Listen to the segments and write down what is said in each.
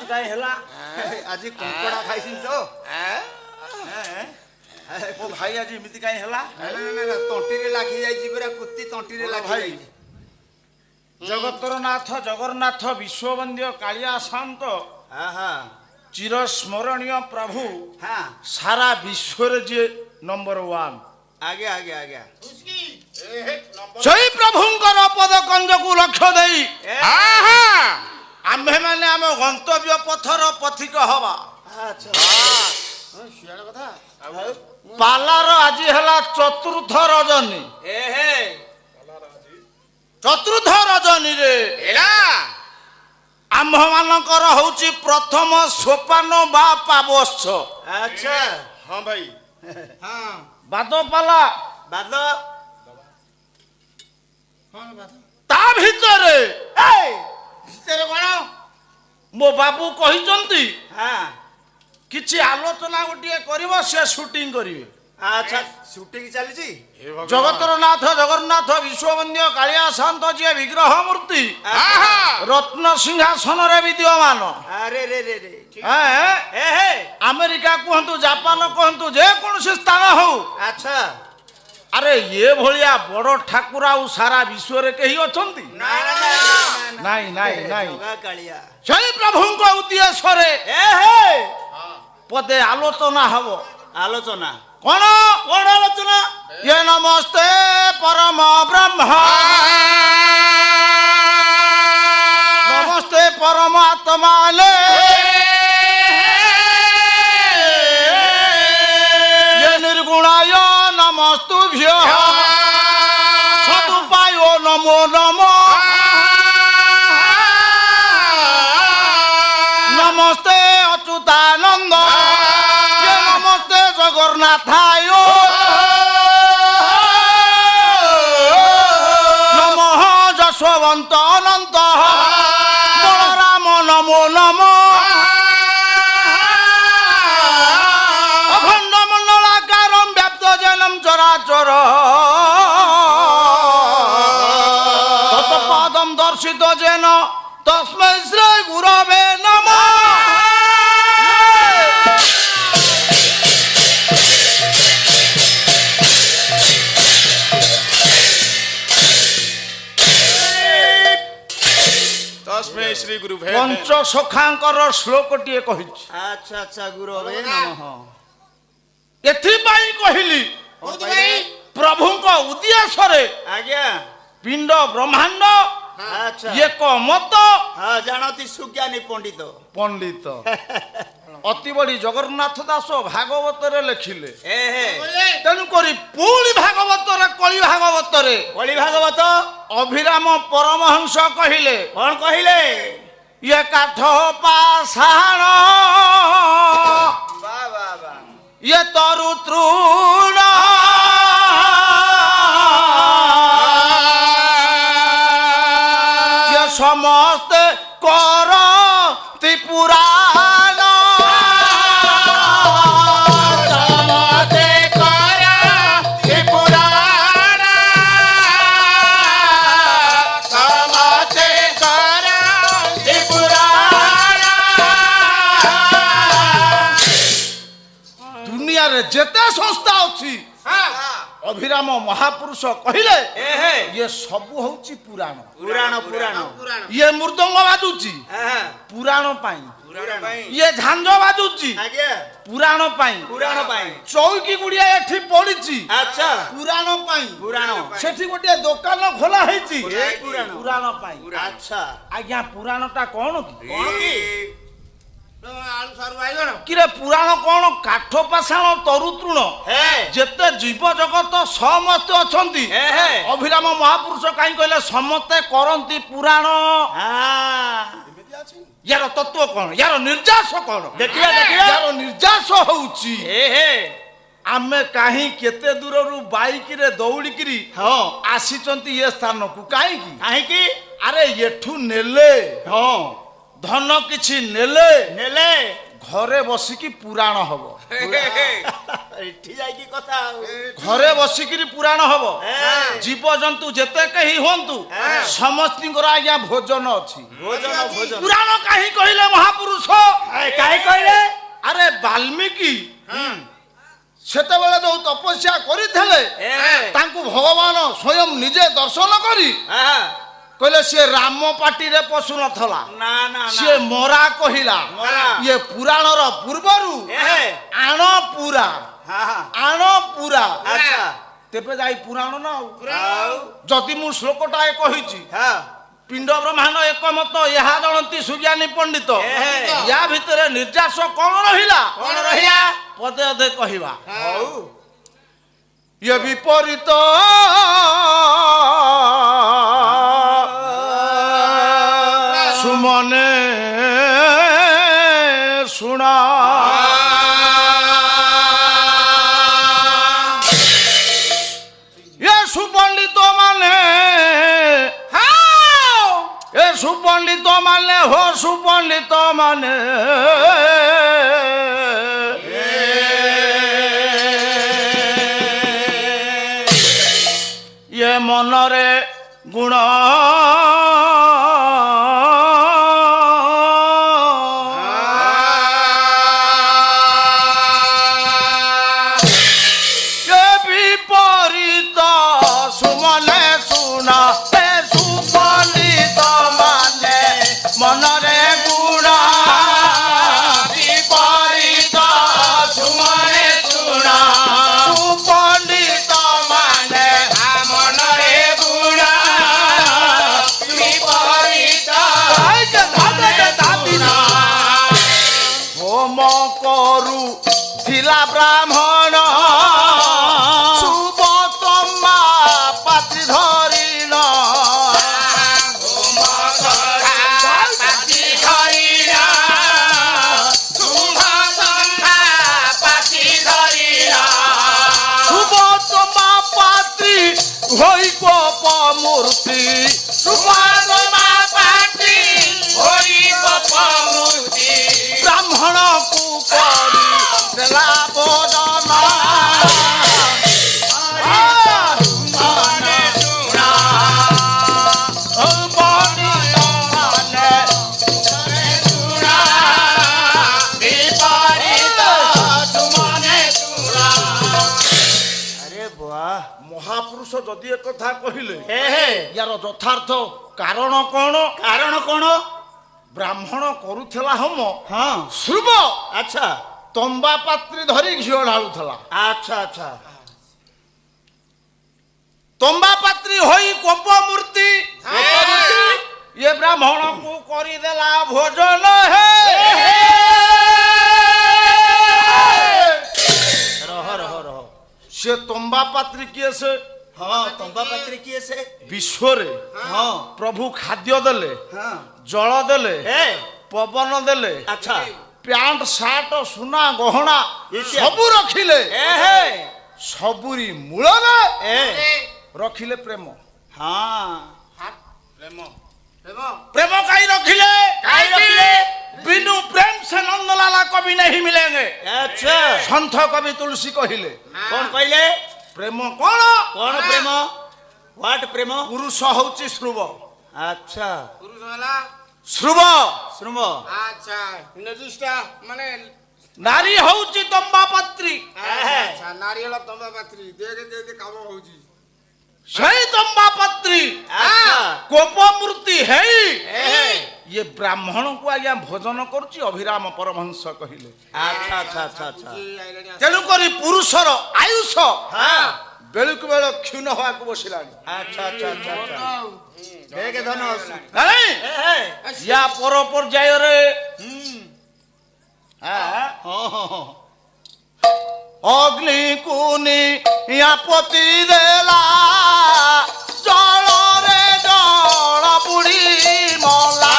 କାଇଁ ହେଲା ଆଜି କଙ୍କଡା ଖାଇସିନି ତ ମୋ ଭାଇ ଆଜି ଏମିତି କାଇଁ ହେଲା ତଣ୍ଟିରେ ଲାଗି ଯାଇଛି ପୁରା କୁତି ତଣ୍ଟିରେ ଲାଗି ଯାଇଛି। ଜଗତର ନାଥ ଜଗନ୍ନାଥ ବିଶ୍ୱବନ୍ଦ୍ୟ କାଳିଆ ଶାନ୍ତ ଚିରସ୍ମରଣୀୟ ପ୍ରଭୁ ସାରା ବିଶ୍ୱରେ ଯିଏ ନମ୍ବର 1। ଆଜ୍ଞା ଆଜ୍ଞା ଆଜ୍ଞା ସେଇ ପ୍ରଭୁଙ୍କର ପଦ କଞ୍ଜକୁ ଲକ୍ଷ୍ୟ ଦେଇ ଆମ୍ଭେମାନେ ଆମ ଗନ୍ତବ୍ୟ ପଥର ପଥିକ ହବା। ପାଲାର ଆଜି ହେଲା ଚତୁର୍ଥ ରଜନୀ। ଚତୁର୍ଥ ରଜନୀରେ ଆମ୍ଭମାନଙ୍କର ହଉଛି ପ୍ରଥମ ସୋପାନ ବା ପାବଚ୍ଛ। ଆଚ୍ଛା ହଁ ଭାଇ ବାଦ ପାଲା ବାଦ ତା ଭିତରେ କଣ ମୋ ବାବୁ କହିଛନ୍ତି କିଛି ଆଲୋଚନା ଗୋଟିଏ କରିବ, ସେ ସୁଟିଂ କରିବେ। ଆଚ୍ଛା ସୁଟିଂ ଚାଲିଛି। ଜଗତର ନାଥ ଜଗନ୍ନାଥ ବିଶ୍ୱବନ୍ଦ୍ୟ କାଳିଆ ଶାନ୍ତ ଯିଏ ବିଗ୍ରହ ମୂର୍ତ୍ତି ରତ୍ନ ସିଂହାସନରେ ବିଦ୍ୟମାନ। ଆମେରିକା କୁହନ୍ତୁ ଜାପାନ କୁହନ୍ତୁ ଯେକୌଣସି ସ୍ଥାନ ହଉ, ଆଚ୍ଛା ଆରେ ଏ ଭଳିଆ ବଡ ଠାକୁର ଆଉ ସାରା ବିଶ୍ୱରେ କେହି ଅଛନ୍ତି? ନାଇଁ ନାଇଁ ନାଇଁ। ସେଇ ପ୍ରଭୁଙ୍କ ଉଦ୍ଦେଶ୍ୟରେ ପଦେ ଆଲୋଚନା ହବ। ଆଲୋଚନା କଣ କଣ ଆଲୋଚନା? ଇଏ ନମସ୍ତେ ପରମ ବ୍ରହ୍ମ ନମସ୍ତେ ପରମ ଆତ୍ମାଲେ ଇଏ ନିର୍ଗୁଣାୟ ନମସ୍ତୁଭ୍ୟଃ ସଦୁପାୟ ନମୋ ନମଃ ନମସ୍ତେ ଅଚ୍ୟୁତାନନ୍ଦ ନମସ୍ତେ ଜଗନ୍ନାଥାୟ ନମଃ ଯଶୋବନ୍ତ ଅନନ୍ତ ବଳରାମ ନମୋ ନମଃ ଅଖଣ୍ଡ ମଣ୍ଡଳାକାରଂ ବ୍ୟାପ୍ତ ଜୈନଂ ଚରାଚର ତତ୍ପାଦଂ ଦର୍ଶିତ ଯେନ ତସ୍मै ଶ୍ରୀ ଗୁରବେ ନମଃ। तस्मै श्री गुरु ପଞ୍ଚ ସଖାଙ୍କର ଶ୍ଲୋକଟିଏ କହିଛି। ଆଚ୍ଛା ଆଚ୍ଛା ଗୁରବେ ନମଃ। ଏଥିପାଇଁ କହିଲି ପ୍ରଭୁଙ୍କ ଉଦ୍ଦେଶ୍ୟରେ ଆଜ୍ଞା ପିଣ୍ଡ ବ୍ରହ୍ମାଣ୍ଡ ଆଚ୍ଛା ଏକ ମତ ଜାଣନ୍ତି ସୁଜ୍ଞାନୀ ପଣ୍ଡିତ ପଣ୍ଡିତ ଅତି ବଡ଼ି ଜଗନ୍ନାଥ ଦାସ ଭାଗବତରେ ଲେଖିଲେ। ତେଣୁକରି ପୁଣି ଭାଗବତରେ କଳି ଭାଗବତ ଅଭିରାମ ପରମହଂସ କହିଲେ। କଣ କହିଲେ? ଇଏ କାଠ ପାଷାଣ ଇଏ ତରୁ ତୃଣ ଇଏ ସମସ୍ତେ କରନ୍ତି ପୁରାଣ ସମସ୍ତେ କରନ୍ତି ପୁରାଣ ସମସ୍ତେ କରନ୍ତି ପୁରାଣ। ଦୁନିଆରେ ଯେତେ ସଂସ୍ଥା ଅଛି ଅଭିରାମ ମହାପୁରୁଷ କହିଲେ ଇଏ ସବୁ ହଉଛି ପୁରାଣ। ଇଏ ମୃଦଙ୍ଗ ବାଜୁଛି ପୁରାଣ ପାଇଁ, ଇଏ ଝାଞ୍ଜ ବାଜୁଛି ପୁରାଣ ପାଇଁ, ଚୌକି ଗୁଡିଆ ଏଠି ପଡିଛି ପୁରାଣ ପାଇଁ, ସେଠି ଗୋଟିଏ ଦୋକାନ ଖୋଲା ହେଇଛି ପୁରାଣ ପାଇଁ। ଆଜ୍ଞା ପୁରାଣଟା କଣ କି? କିରେ ପୁରାଣ କଣ? କାଠ ପାଷାଣ ତରୁ ତୃଣ ଯେତେ ଜୀବ ଜଗତ ସମସ୍ତେ ଅଛନ୍ତି। ଅଭିରାମ ମହାପୁରୁଷ କାହିଁ କହିଲେ ସମସ୍ତେ କରନ୍ତି ପୁରାଣ? ୟାର ତତ୍ଵ କଣ? ୟାର ନିର୍ଯାସ କଣ? ଦେଖିବା ୟାର ନିର୍ଯାସ ହଉଛି ଆମେ କାହିଁ କେତେ ଦୂରରୁ ବାଇକରେ ଦୌଡ଼ିକିରି ଆସିଛନ୍ତି ଏ ସ୍ଥାନକୁ। କାହିଁକି? ଆରେ ଏଠୁ ନେଲେ ଧନ କିଛି ନେଲେ ଘରେ ବସିକି ପୁରାଣ ହବ। ଏଠି ଯାଇକି କଥା ଆଉ। ଘରେ ବସିକିରି ପୁରାଣ ହବ। ଜୀବଜନ୍ତୁ ଯେତେ କେହି ହୁଅନ୍ତୁ ସମସ୍ତଙ୍କର ଆଜ୍ଞା ଭୋଜନ ଅଛି। ଭୋଜନ ଭୋଜନ ପୁରାଣ କାହିଁ କହିଲେ ମହାପୁରୁଷ? କାହିଁ କହିଲେ? ଆରେ ବାଲ୍ମୀକି ସେତେବେଳେ ଯୋଉ ତପସ୍ୟା କରିଥିଲେ ତାଙ୍କୁ ଭଗବାନ ସ୍ୱୟଂ ନିଜେ ଦର୍ଶନ କରି କହିଲେ ସିଏ ରାମ ପାଟିରେ ପଶୁ ନଥିଲା, ନା ନା ସିଏ ମରା କହିଲା। ଇଏ ପୁରାଣର ପୂର୍ବରୁ ଆଣ ପୁରା ଆଣ ପୁରା ତେବେ ଯାଇ ପୁରାଣ ନା ଆଉ। ଯଦି ମୁଁ ଶ୍ଲୋକଟାଏ କହିଛି ପିଣ୍ଡ ବ୍ରହ୍ମାଣ୍ଡ ଏକମତ ଏହା ଜଣନ୍ତି ସୁଜ୍ଞାନୀ ପଣ୍ଡିତ, ୟା ଭିତରେ ନିର୍ଯାସ କଣ ରହିଲା? ପଦେ ଅଧେ କହିବା। ଇଏ ବିପରୀତ ସୁମନେ ଶୁଣା। ଏ ସୁପଣ୍ଡିତ ମାନେ সুপণ্ডিত মানে হো সুপণ্ডিত মানে ইয়ে মনরে গুণ বিপরীত সুমনে শুনা মনরে গুণা বিপরীত সুমনে শুনা। সুপণ্ডিত মানে মনরে গুণা বিপরীত হোম করু ଥିଲା ব্রাহ্মণ সুবতমা পাতি ধরিল। হই গোপ মূর্তি ব্রাহ্মণ কু করি দেলা বদন। মহাপুরুষ যদি একথা কহিলে ইয়ার যথার্থ কারণ কোন? কারণ কোন? ব্রাহ্মণ করুଥିଲା হোম শ্রুব আচ্ছা তম্বা পাত্রী ধরি ঘিও ঢালুଥିଲା। আচ্ছা আচ্ছা তম্বা পাত্রী হই কোপ মূর্তি ইয়ে ব্রাহ্মণ কু করিদেলা ভোজন। হে রহ রহ রহ সে তম্বা পাত্রী কিয়ে সে? তম্বা পাত্রী কিয়ে সে? বিশ্বরে প্রভু খাদ্য দেলে, জল দেলে, পবন দেলে, আচ্ছা প্যান্ট শার্ট সুনা গহনা সবু রখিলে, সবুরি মূଳରେ রখিলে প্রেম। প্রেম কাই রখিলে? বিনু প্রেম সে নন্দলালা কবি नहीं मिलेंगे। আচ্ছা সন্থ কবি তুলসী কহিলে। কোন কইলে? প্রেম কোন? কোন প্রেম? হোয়াট প্রেম? পুরুষ হচ্ছে শ্রুব। আচ্ছা পুরুষ হলা শ্রুব শ্রুম। আচ্ছা নজিষ্টা মানে নারী হচ্ছে তম্বা পাত্রী। আচ্ছা নারী হলা তম্বা পাত্রী। দেখে দেখে কাম হଉଛି। সেই তম্বা পাত্রী কোপ মূর্তি হেই ইয়ে ব্রাহ্মণ কু আজ্ঞা ভোজন করছি অভিরাম পরমহংস কহিলে। আচ্ছা আচ্ছা আচ্ছা আচ্ছা তেণু করি পুরুষর আয়ুষ বেলুকু বেল ক্ষীণ হওয়াকে বসিলানি। আচ্ছা আচ্ছা আচ্ছা দেখে ধন ইয়া পর পর্যায়ে অগ্নি কুনি আপত্তি দেলা জলরে জল বুড়ি মলা।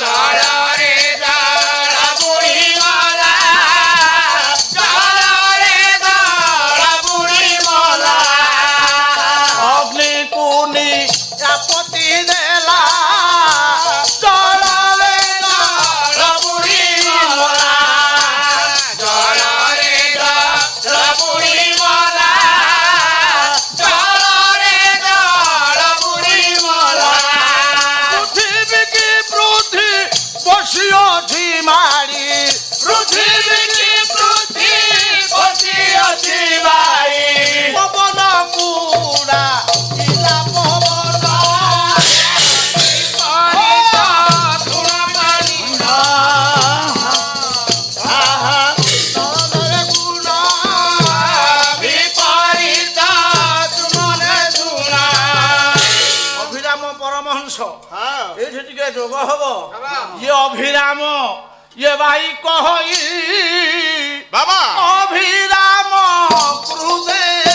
জলরে জল বুড়ি মলা, জলরে জল বুড়ি মলা। অগ্নি কুনি আপত্তি দেলা জলরে জল বুড়ি মলা। ଅଭିରାମ ପରମହଂସ ହଁ ଏଇଠି ଟିକେ ଯୋଗ ହବ ଇଏ ଅଭିରାମ ଇଏ ଭାଇ କହି ବାବା ଅଭିରାମ କୃଦେ